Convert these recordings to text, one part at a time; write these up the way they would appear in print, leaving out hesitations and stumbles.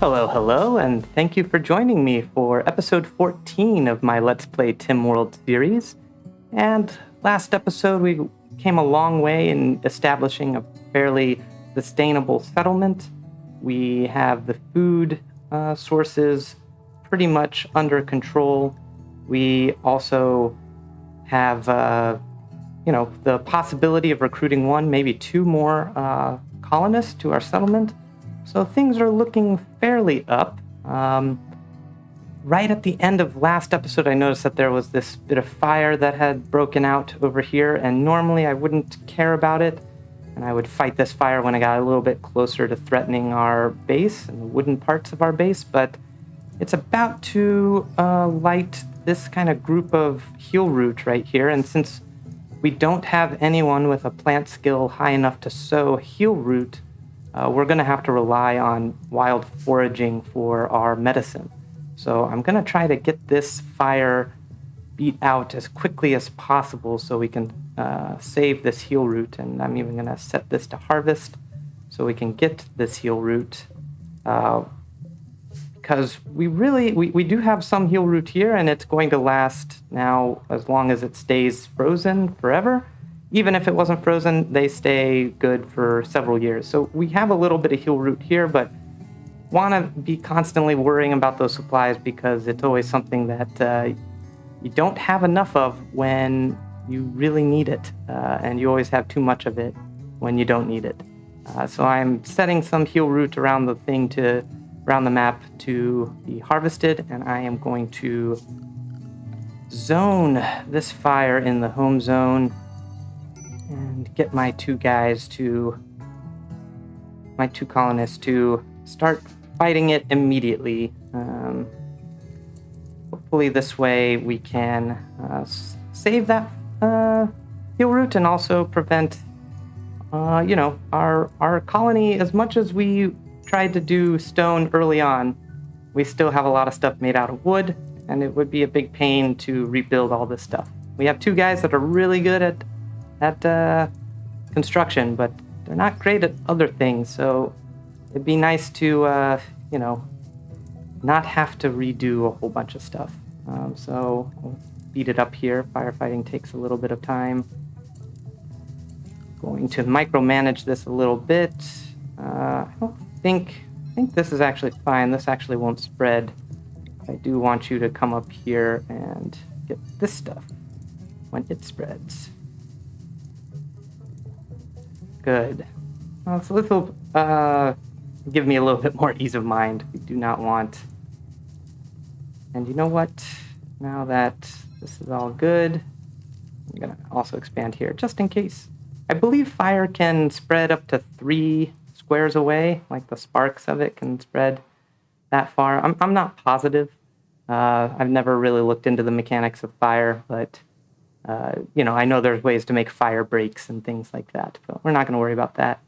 Hello, hello, and thank you for joining me for episode 14 of my Let's Play RimWorld series. And last episode, we came a long way in establishing a fairly sustainable settlement. We have the food sources pretty much under control. We also have, the possibility of recruiting one, maybe two more colonists to our settlement. So things are looking fairly up. Right at the end of last episode, I noticed that there was this bit of fire that had broken out over here, and normally I wouldn't care about it, and I would fight this fire when I got a little bit closer to threatening our base and the wooden parts of our base, but it's about to light this kind of group of heal root right here, and since we don't have anyone with a plant skill high enough to sow heal root, we're going to have to rely on wild foraging for our medicine. So I'm going to try to get this fire beat out as quickly as possible so we can save this heal root. And I'm even going to set this to harvest so we can get this heal root. Because we do have some heal root here, and it's going to last now as long as it stays frozen forever. Even if it wasn't frozen, they stay good for several years. So we have a little bit of heal root here, but want to be constantly worrying about those supplies because it's always something that you don't have enough of when you really need it, and you always have too much of it when you don't need it. So I'm setting some heal root around the map to be harvested, and I am going to zone this fire in the home zone and get my two colonists to start fighting it immediately. Hopefully this way we can save that heal root and also prevent, our colony. As much as we tried to do stone early on, we still have a lot of stuff made out of wood, and it would be a big pain to rebuild all this stuff. We have two guys that are really good at construction, but they're not great at other things, so it'd be nice to, not have to redo a whole bunch of stuff. So I'll speed it up here. Firefighting takes a little bit of time. Going to micromanage this a little bit. I think this is actually fine. This actually won't spread. I do want you to come up here and get this stuff when it spreads. Good. So this will give me a little bit more ease of mind. We do not want... And you know what? Now that this is all good, I'm going to also expand here, just in case. I believe fire can spread up to 3 squares away, like the sparks of it can spread that far. I'm not positive. I've never really looked into the mechanics of fire, but... I know there's ways to make fire breaks and things like that, but we're not going to worry about that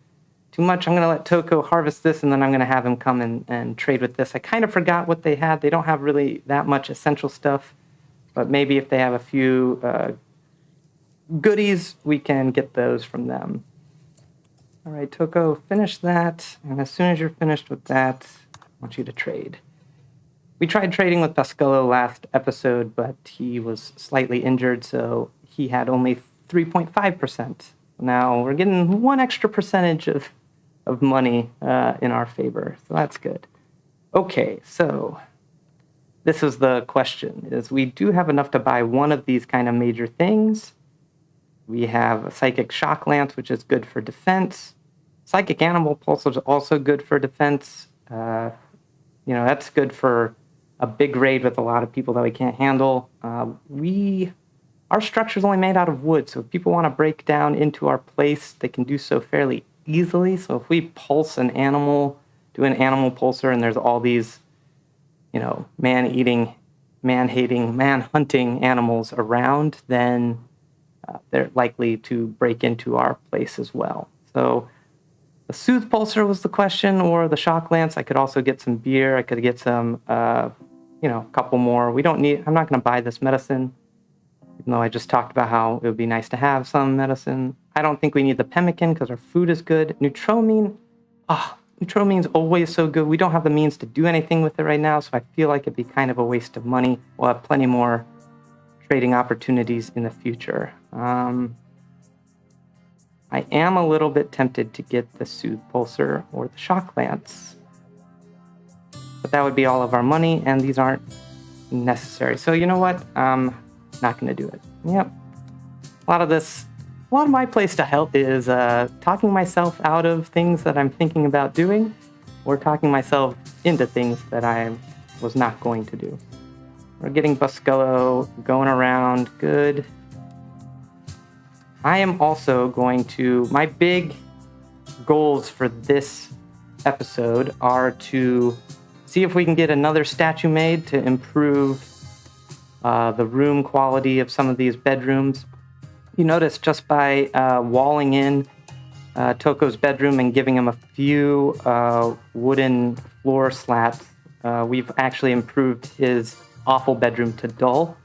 too much. I'm going to let Toco harvest this, and then I'm going to have him come and trade with this. I kind of forgot what they had. They don't have really that much essential stuff, but maybe if they have a few goodies, we can get those from them. All right, Toco, finish that, and as soon as you're finished with that, I want you to trade. We tried trading with Buscullo last episode, but he was slightly injured, so he had only 3.5%. Now we're getting 1 extra percentage of money in our favor, so that's good. Okay, so this is the question, is we do have enough to buy one of these kind of major things. We have a Psychic Shock Lance, which is good for defense. Psychic Animal Pulse is also good for defense. That's good for a big raid with a lot of people that we can't handle. Our structure's only made out of wood, so if people want to break down into our place, they can do so fairly easily. So if we pulse an animal, do an animal pulser, and there's all these, man-eating, man-hating, man-hunting animals around, then they're likely to break into our place as well. So the Soothe Pulser was the question, or the Shock Lance. I could also get some beer. I could get some... a couple more. I'm not going to buy this medicine, even though I just talked about how it would be nice to have some medicine. I don't think we need the pemmican because our food is good. Neutромine, neutral means always so good. We don't have the means to do anything with it right now, so I feel like it'd be kind of a waste of money. We'll have plenty more trading opportunities in the future. I am a little bit tempted to get the Soothe Pulsar or the Shock Lance, but that would be all of our money, and these aren't necessary. So you know what? I'm not going to do it. Yep. A lot of my playstyle is talking myself out of things that I'm thinking about doing, or talking myself into things that I was not going to do. We're getting Buscullo going around. Good. I am also going to... My big goals for this episode are to see if we can get another statue made to improve the room quality of some of these bedrooms. You notice just by walling in Toco's bedroom and giving him a few wooden floor slats, we've actually improved his awful bedroom to dull.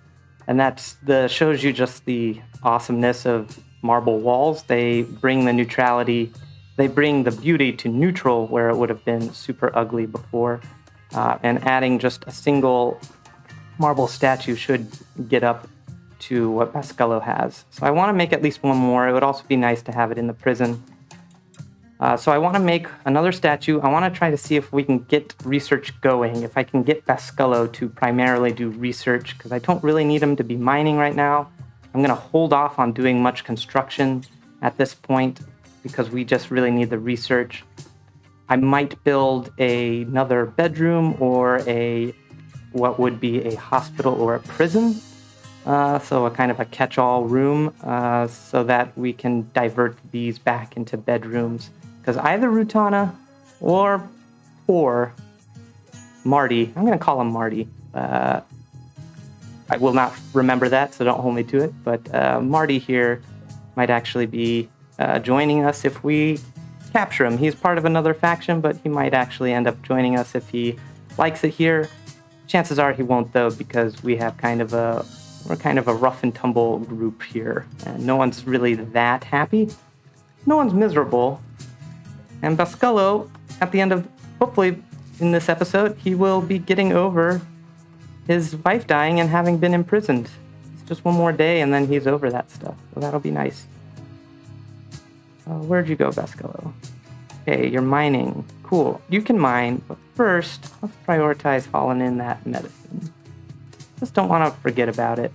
And that's shows you just the awesomeness of marble walls. They bring the neutrality, they bring the beauty to neutral where it would have been super ugly before. And adding just a single marble statue should get up to what Buscullo has. So I want to make at least one more. It would also be nice to have it in the prison. So I want to make another statue. I want to try to see if we can get research going, if I can get Buscullo to primarily do research, because I don't really need him to be mining right now. I'm going to hold off on doing much construction at this point because we just really need the research. I might build another bedroom or what would be a hospital or a prison. So a kind of a catch-all room so that we can divert these back into bedrooms. Because either Rutana or Marty, I'm going to call him Marty. I will not remember that, so don't hold me to it. But Marty here might actually be joining us if we capture him. He's part of another faction, but he might actually end up joining us if he likes it here. Chances are he won't, though, because we have we're kind of a rough and tumble group here, and no one's really that happy. No one's miserable. And Buscullo, at the end of, hopefully in this episode, he will be getting over his wife dying and having been imprisoned. It's just one more day, and then he's over that stuff. So that'll be nice. Where'd you go, Buscullo? Okay, you're mining. Cool. You can mine, but first, let's prioritize hauling in that medicine. Just don't want to forget about it.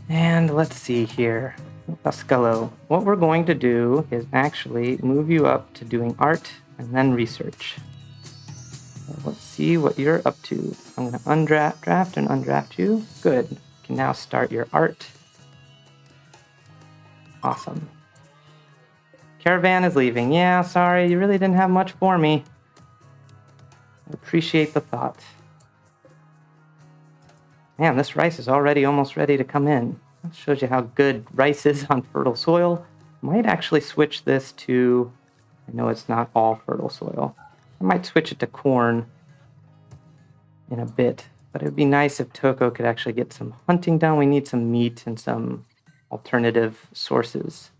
And let's see here. Buscullo, what we're going to do is actually move you up to doing art and then research. So let's see what you're up to. I'm going to draft and undraft you. Good. You can now start your art. Awesome. Caravan is leaving. Yeah, sorry, you really didn't have much for me. I appreciate the thought. Man, this rice is already almost ready to come in. That shows you how good rice is on fertile soil. Might actually switch this to... I know it's not all fertile soil. I might switch it to corn in a bit. But it would be nice if Toco could actually get some hunting done. We need some meat and some alternative sources.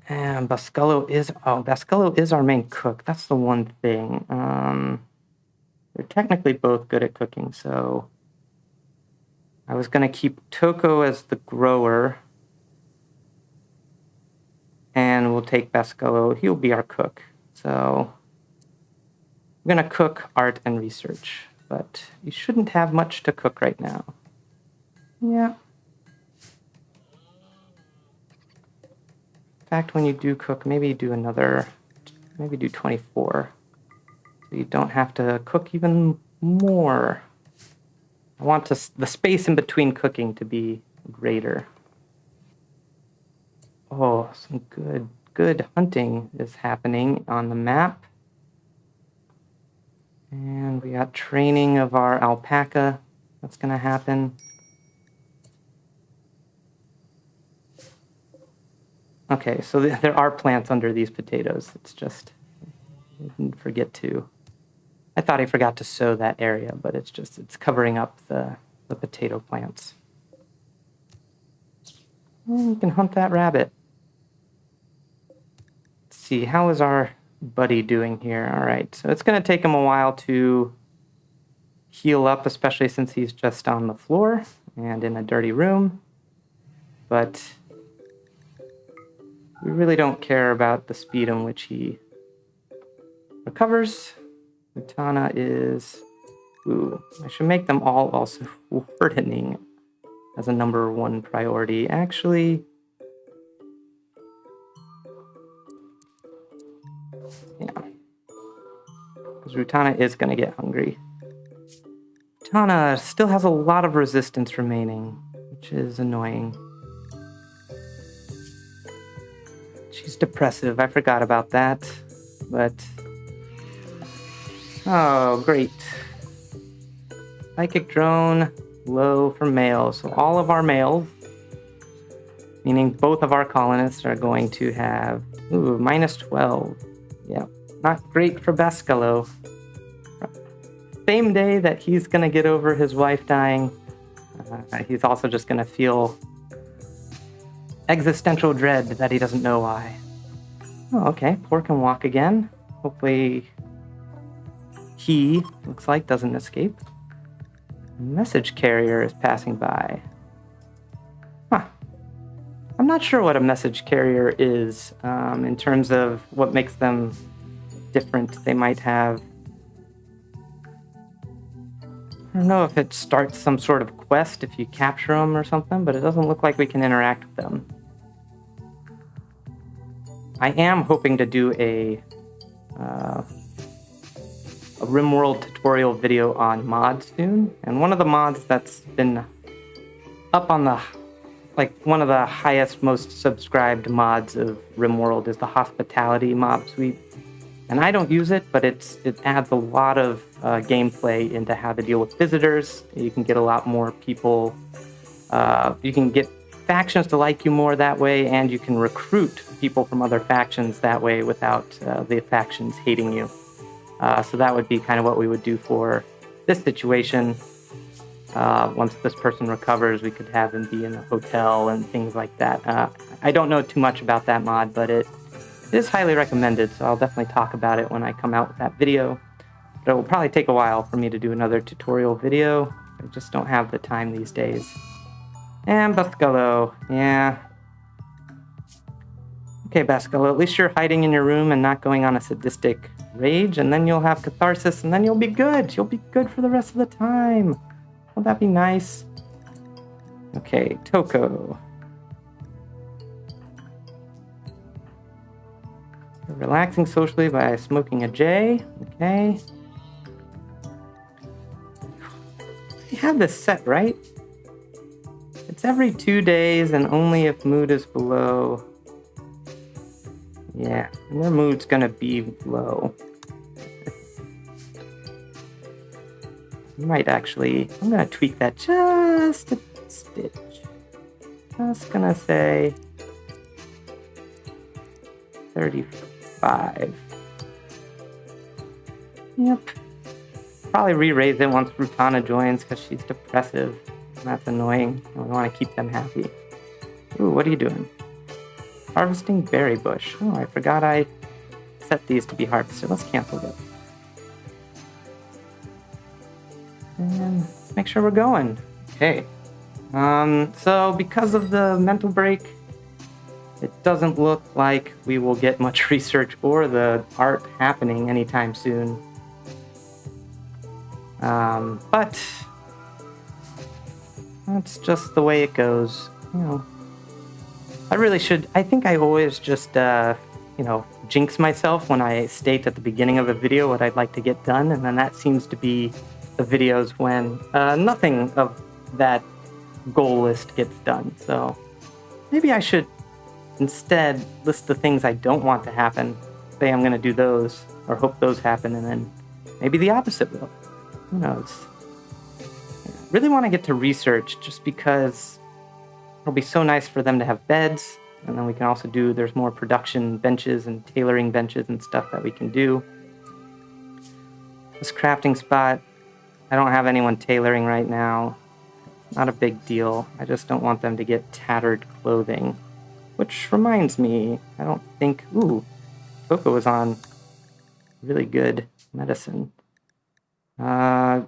And Buscullo is our main cook. That's the one thing. They're technically both good at cooking, so I was going to keep Toco as the grower, and we'll take Buscullo. He'll be our cook. So I'm going to cook, art, and research, but you shouldn't have much to cook right now. Yeah. In fact, when you do cook, maybe do 24. So you don't have to cook even more. I want the space in between cooking to be greater. Oh, some good hunting is happening on the map. And we got training of our alpaca. That's going to happen. Okay, so there are plants under these potatoes. It's just, I didn't forget to. I thought I forgot to sow that area, but it's covering up the potato plants. Well, you can hunt that rabbit. Let's see, how is our buddy doing here? All right, so it's going to take him a while to heal up, especially since he's just on the floor and in a dirty room. But we really don't care about the speed in which he recovers. Utana is... Ooh, I should make them all also wardening as a number 1 priority. Actually, yeah. Because Rutana is going to get hungry. Rutana still has a lot of resistance remaining, which is annoying. She's depressive. I forgot about that. But... oh, great. Psychic drone, low for males. So all of our males, meaning both of our colonists, are going to have, minus 12. Yeah, not great for Buscullo. Same day that he's going to get over his wife dying, he's also just going to feel existential dread that he doesn't know why. Oh, okay, Poor can walk again. Hopefully he, looks like, doesn't escape. Message carrier is passing by. Huh. I'm not sure what a message carrier is in terms of what makes them different. They might have... I don't know if it starts some sort of quest if you capture them or something, but it doesn't look like we can interact with them. I am hoping to do a RimWorld tutorial video on mods soon, and one of the mods that's been up on the, like, one of the highest, most subscribed mods of RimWorld is the Hospitality mob suite. And I don't use it, but it adds a lot of gameplay into how to deal with visitors. You can get a lot more people. You can get factions to like you more that way, and you can recruit people from other factions that way without the factions hating you. So that would be kind of what we would do for this situation. Once this person recovers, we could have them be in a hotel and things like that. I don't know too much about that mod, but it is highly recommended, so I'll definitely talk about it when I come out with that video. But it will probably take a while for me to do another tutorial video. I just don't have the time these days. And Buscullo, yeah. Okay, Buscullo, at least you're hiding in your room and not going on a sadistic rage, and then you'll have catharsis, and then you'll be good. You'll be good for the rest of the time. Won't that be nice? Okay, Toco. Relaxing socially by smoking a J. Okay. You have this set, right? It's every 2 days and only if mood is below. Yeah, and their mood's gonna be low. Might actually, I'm gonna tweak that just a stitch. Just gonna say 35. Yep. Probably re-raise it once Rutana joins because she's depressive. And that's annoying. We want to keep them happy. Ooh, what are you doing? Harvesting berry bush. Oh, I forgot I set these to be harvested. Let's cancel this. And make sure we're going. Okay. So because of the mental break, it doesn't look like we will get much research or the art happening anytime soon. But that's just the way it goes. You know, I think I always just, jinx myself when I state at the beginning of a video what I'd like to get done, and then that seems to be the videos when nothing of that goal list gets done. So maybe I should instead list the things I don't want to happen, say I'm going to do those, or hope those happen, and then maybe the opposite will. Who knows? I really want to get to research just because it'll be so nice for them to have beds, and then we can also do, there's more production benches and tailoring benches and stuff that we can do. This crafting spot, I don't have anyone tailoring right now. Not a big deal. I just don't want them to get tattered clothing. Which reminds me, I don't think... Ooh, Toco was on really good medicine. I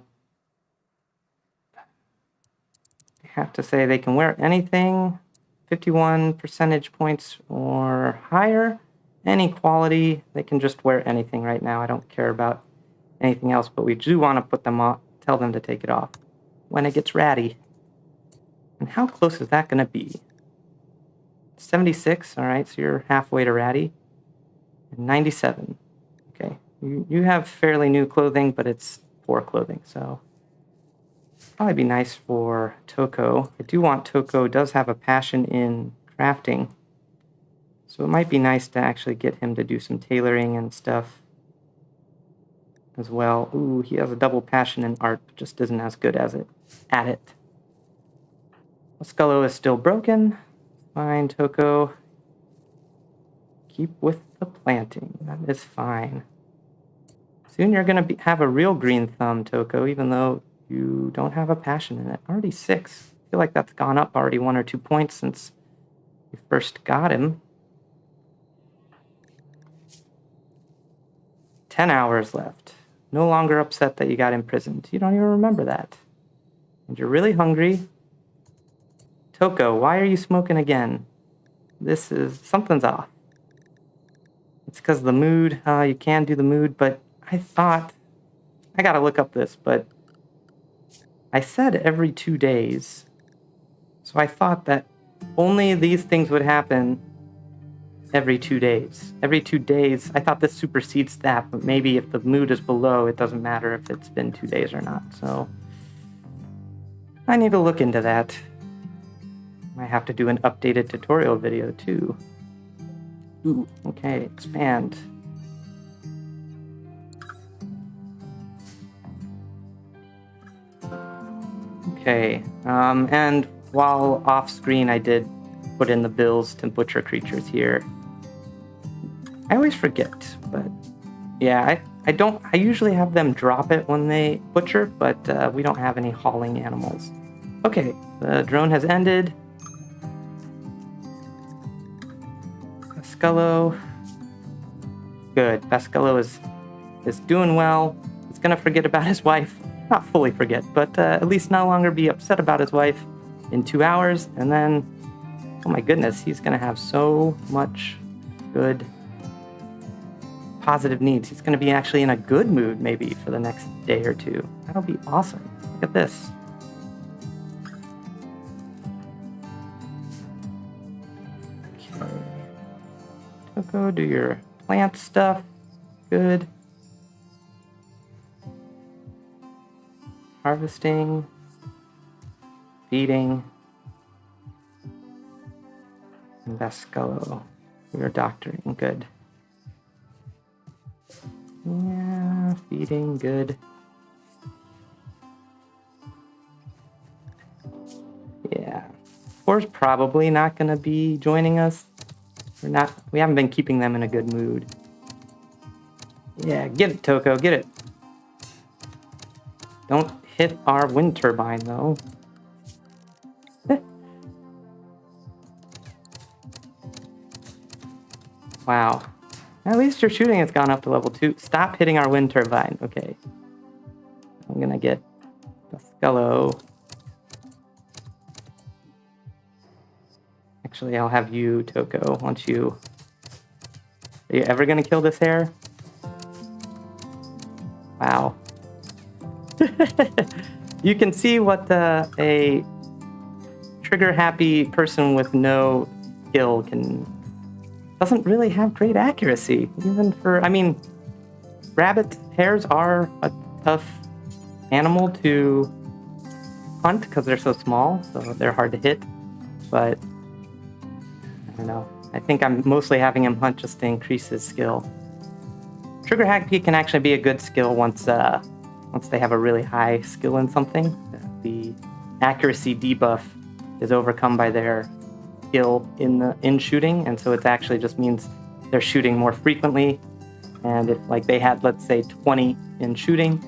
have to say they can wear anything, 51 percentage points or higher, any quality. They can just wear anything right now. I don't care about anything else, but we do want to put them on, tell them to take it off when it gets ratty. And how close is that going to be? 76, all right, so you're halfway to ratty. And 97, okay. You have fairly new clothing, but it's poor clothing, so probably be nice for Toco. I do want Toco does have a passion in crafting, so it might be nice to actually get him to do some tailoring and stuff as well. Ooh, he has a double passion in art, but just isn't as good as at it. Buscullo is still broken. Fine, Toco. Keep with the planting. That is fine. Soon you're going to have a real green thumb, Toco, even though you don't have a passion in it. Already 6. I feel like that's gone up already 1 or 2 points since you first got him. 10 hours left. No longer upset that you got imprisoned. You don't even remember that. And you're really hungry. Toco, why are you smoking again? Something's off. It's because of the mood. You can do the mood, but I thought, I gotta look up this, but I said every 2 days. So I thought that only these things would happen every 2 days. Every 2 days, I thought this supersedes that, but maybe if the mood is below, it doesn't matter if it's been 2 days or not. So I need to look into that. I have to do an updated tutorial video too. Ooh, okay, expand. Okay, and while off screen I did put in the bills to butcher creatures here. I always forget, but yeah, I usually have them drop it when they butcher, but we don't have any hauling animals. Okay, the drone has ended. Buscullo. Good. Buscullo is doing well. He's gonna forget about his wife. Not fully forget, but at least no longer be upset about his wife in 2 hours. And then, oh my goodness, he's gonna have so much good positive needs. He's gonna be actually in a good mood maybe for the next day or two. That'll be awesome. Look at this. Go do your plant stuff. Good. Harvesting. Feeding. And Buscullo. You're doctoring. Good. Yeah, feeding. Good. Yeah. Core's probably not going to be joining us. We haven't been keeping them in a good mood. Yeah, get it, Toco, get it. Don't hit our wind turbine, though. Wow. At least your shooting has gone up to level 2. Stop hitting our wind turbine. Okay. I'm gonna get Buscullo. Actually, I'll have you, Toco, once you... Are you ever going to kill this hare? Wow. You can see what a trigger-happy person with no skill doesn't really have great accuracy. Even for... I mean, hares are a tough animal to hunt because they're so small, so they're hard to hit. But... I don't know. I think I'm mostly having him hunt just to increase his skill. Trigger happy can actually be a good skill once they have a really high skill in something. The accuracy debuff is overcome by their skill in shooting, and so it actually just means they're shooting more frequently. And if like they had, let's say, 20 in shooting,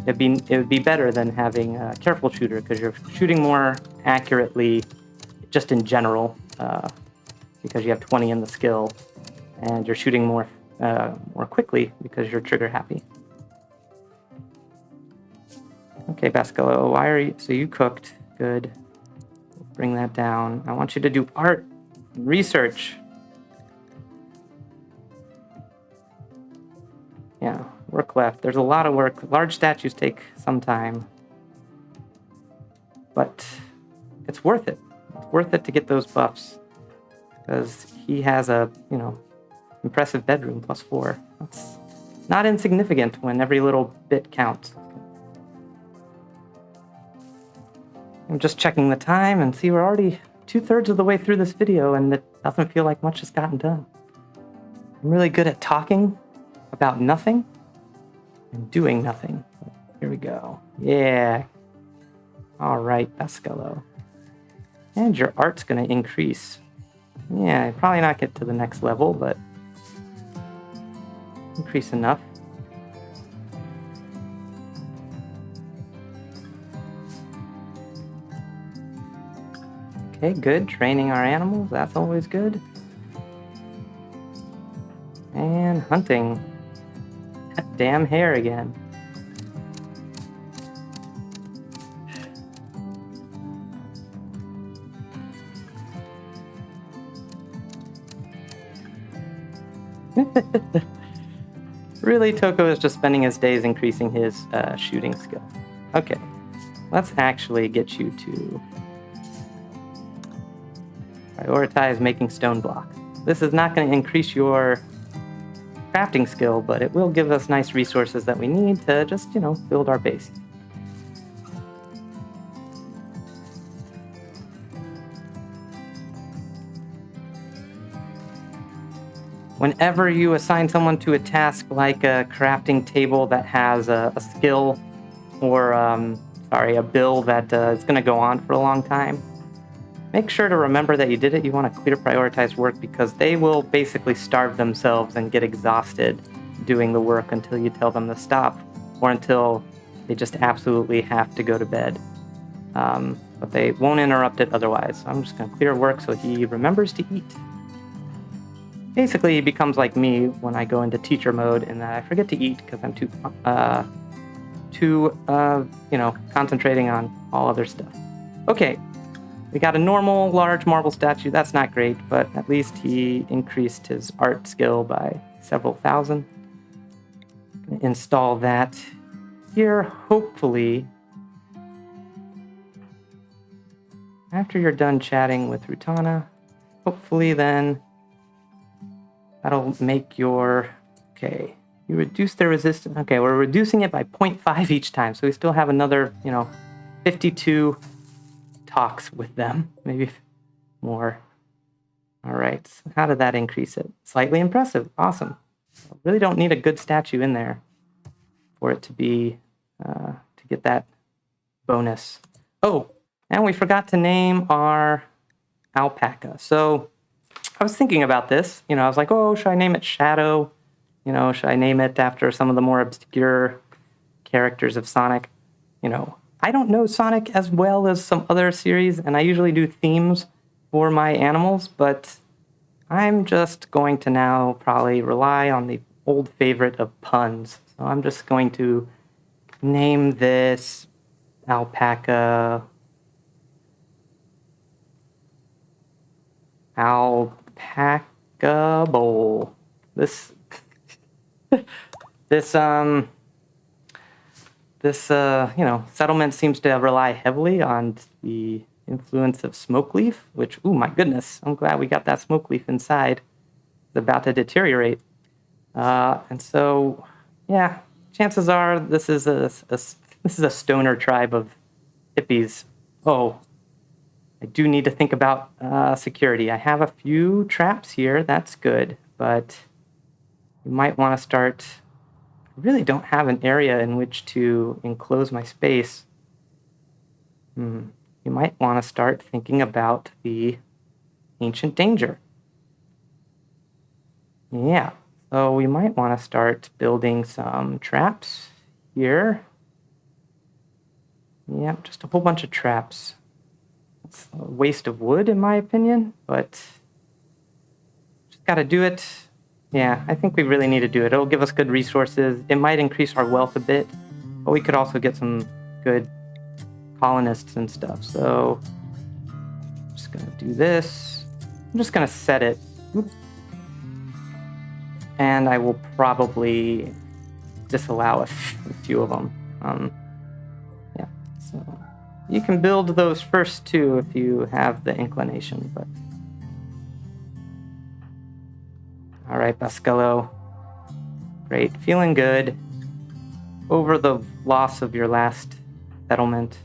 it would be better than having a careful shooter, because you're shooting more accurately just in general, because you have 20 in the skill, and you're shooting more quickly because you're trigger happy. Okay, Buscullo, why are you... So you cooked. Good. Bring that down. I want you to do art and research. Yeah, work left. There's a lot of work. Large statues take some time. But it's worth it. It's worth it to get those buffs. Because he has a, impressive bedroom, +4. That's not insignificant when every little bit counts. I'm just checking the time and see we're already 2/3 of the way through this video, and it doesn't feel like much has gotten done. I'm really good at talking about nothing and doing nothing. Here we go. Yeah. All right, Buscullo. And your art's going to increase. Yeah, probably not get to the next level, but increase enough. Okay, good. Training our animals, that's always good. And hunting. That damn hare again. Really, Toco is just spending his days increasing his shooting skill. Okay, let's actually get you to prioritize making stone blocks. This is not going to increase your crafting skill, but it will give us nice resources that we need to just, build our base. Whenever you assign someone to a task like a crafting table that has a skill or, a bill that is going to go on for a long time, make sure to remember that you did it. You want to clear prioritized work, because they will basically starve themselves and get exhausted doing the work until you tell them to stop, or until they just absolutely have to go to bed. But they won't interrupt it otherwise. So I'm just going to clear work so he remembers to eat. Basically, he becomes like me when I go into teacher mode, in that I forget to eat because I'm too concentrating on all other stuff. Okay. We got a normal large marble statue. That's not great, but at least he increased his art skill by several thousand. Gonna install that here, hopefully. After you're done chatting with Rutana, hopefully then that'll make your... Okay, you reduce their resistance. Okay, we're reducing it by 0.5 each time, so we still have another, 52... talks with them, maybe more. All right, so how did that increase it? Slightly impressive. Awesome. Really don't need a good statue in there for it to be to get that bonus. Oh, and we forgot to name our alpaca. So I was thinking about this. I was like, oh, should I name it Shadow? Should I name it after some of the more obscure characters of Sonic? I don't know Sonic as well as some other series, and I usually do themes for my animals, but I'm just going to now probably rely on the old favorite of puns. So I'm just going to name this alpaca bowl. This settlement seems to rely heavily on the influence of smoke leaf, which, oh my goodness, I'm glad we got that smoke leaf inside. It's about to deteriorate. And so, yeah, chances are this is a stoner tribe of hippies. Oh, I do need to think about security. I have a few traps here, that's good, but you might want to start... I really don't have an area in which to enclose my space. You might want to start thinking about the ancient danger. Yeah, so we might want to start building some traps here. Yep, just a whole bunch of traps. It's a waste of wood, in my opinion, but just gotta do it. Yeah, I think we really need to do it. It'll give us good resources. It might increase our wealth a bit, but we could also get some good colonists and stuff. So I'm just gonna do this. I'm just gonna set it. Oop. And I will probably disallow a few of them. Yeah, so you can build those first two if you have the inclination, but all right, Buscullo. Great, feeling good over the loss of your last settlement.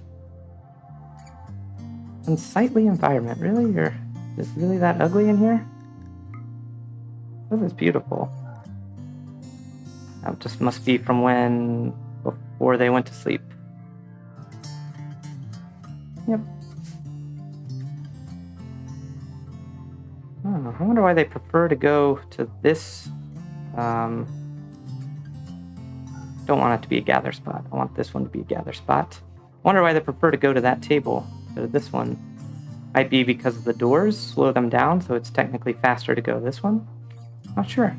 Unsightly environment, really? Is it really that ugly in here? This is beautiful. That just must be from before they went to sleep. Yep. Oh, I wonder why they prefer to go to this. Don't want it to be a gather spot. I want this one to be a gather spot. I wonder why they prefer to go to that table instead of this one. Might be because of the doors slow them down, so it's technically faster to go this one. Not sure.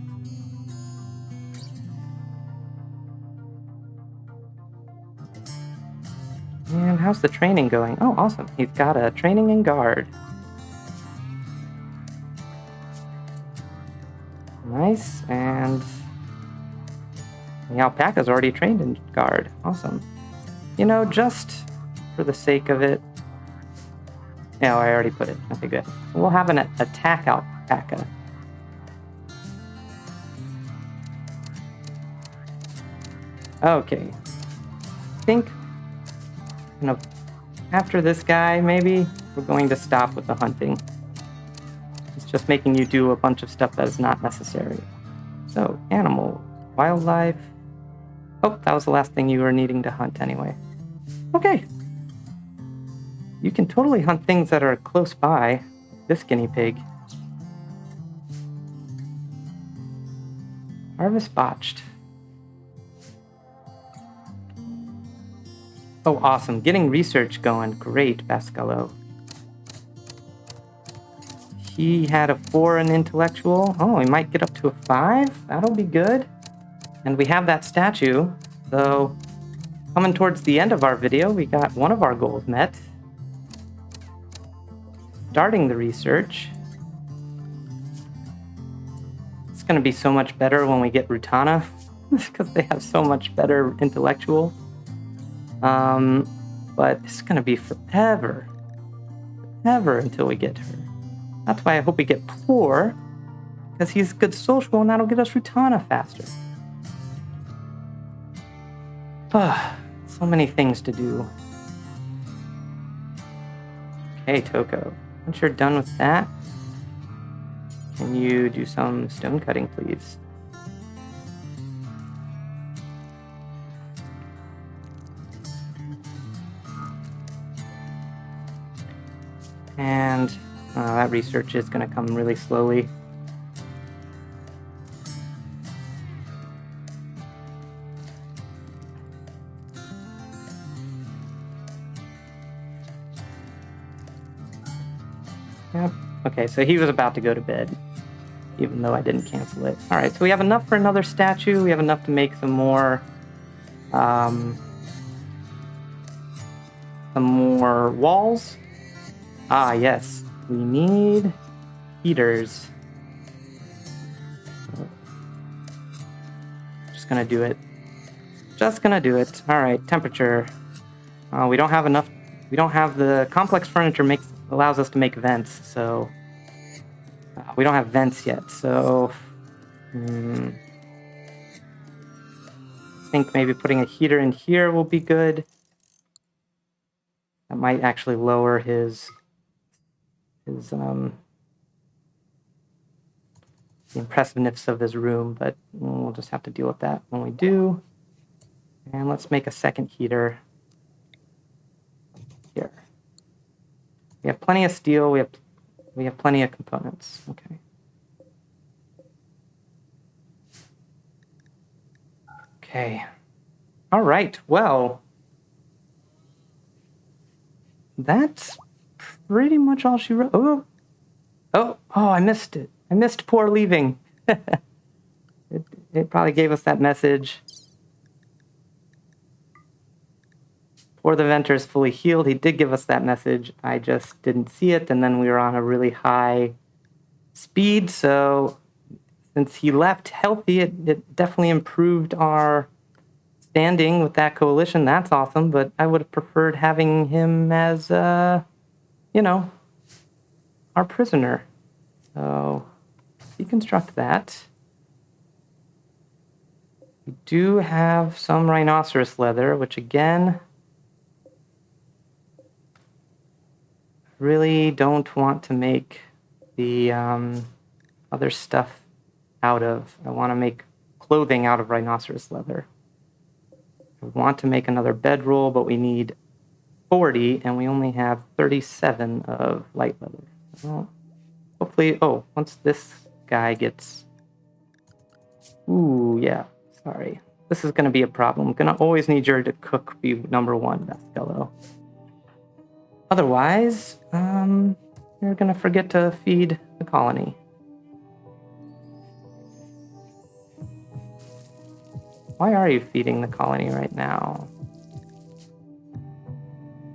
And how's the training going? Oh, awesome. He's got a training in guard. Nice, and the alpaca's already trained in guard. Awesome. You know, just for the sake of it... No, I already put it. Okay, good. We'll have an attack alpaca. Okay. I think, after this guy, maybe, we're going to stop with the hunting. It's just making you do a bunch of stuff that is not necessary. So, animal, wildlife. Oh, that was the last thing you were needing to hunt anyway. Okay. You can totally hunt things that are close by. This guinea pig. Harvest botched. Oh, awesome. Getting research going. Great, Buscullo. He had a 4 in intellectual. Oh, he might get up to a 5. That'll be good. And we have that statue. So, coming towards the end of our video, we got one of our goals met. Starting the research. It's going to be so much better when we get Rutana, because they have so much better intellectual. But it's going to be forever until we get her. That's why I hope we get Poor, because he's good social and that'll get us Rutana faster. So many things to do. Okay, Toco. Once you're done with that, can you do some stone cutting, please? And that research is going to come really slowly. Yep. Okay, so he was about to go to bed, even though I didn't cancel it. All right, so we have enough for another statue. We have enough to make some more walls. Ah, yes. We need heaters. Just gonna do it. All right, temperature. We don't have enough. We don't have the complex furniture allows us to make vents, so we don't have vents yet. So I think maybe putting a heater in here will be good. That might actually lower the impressiveness of his room, but we'll just have to deal with that when we do. And let's make a second heater here. We have plenty of steel. We have plenty of components. Okay. Okay. All right. Well, that's pretty much all she wrote. Oh, I missed it. I missed poor leaving. It probably gave us that message. Poor the Venter is fully healed. He did give us that message. I just didn't see it, and then we were on a really high speed, so since he left healthy, it definitely improved our standing with that coalition. That's awesome, but I would have preferred having him as, our prisoner. So, deconstruct that. We do have some rhinoceros leather, which again, really don't want to make the other stuff out of. I want to make clothing out of rhinoceros leather. I want to make another bedroll, but we need 40, and we only have 37 of light leather. So hopefully, once this guy gets... Ooh, yeah, sorry. This is going to be a problem. I'm going to always need you to cook be number one, Buscullo. Otherwise, you're going to forget to feed the colony. Why are you feeding the colony right now?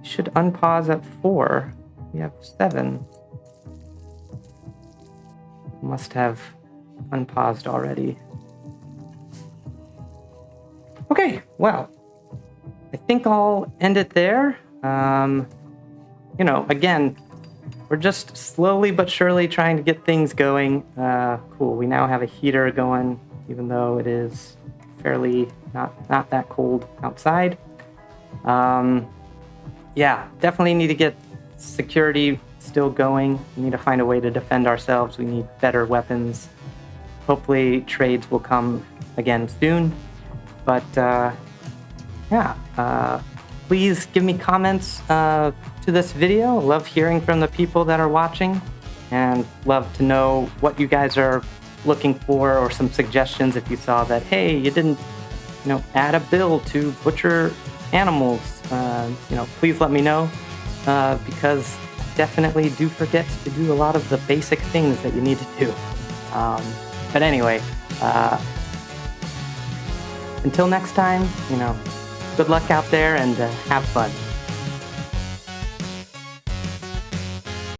You should unpause at 4. We have 7. Must have unpaused already. Okay, well, I think I'll end it there. Again, we're just slowly but surely trying to get things going. Cool, we now have a heater going, even though it is fairly not that cold outside. Yeah, definitely need to get security still going. We need to find a way to defend ourselves. We need better weapons. Hopefully trades will come again soon. But please give me comments to this video. Love hearing from the people that are watching, and love to know what you guys are looking for, or some suggestions if you saw that, hey, you didn't add a bill to butcher animals. Please let me know, because I definitely do forget to do a lot of the basic things that you need to do. But anyway, until next time, good luck out there, and have fun.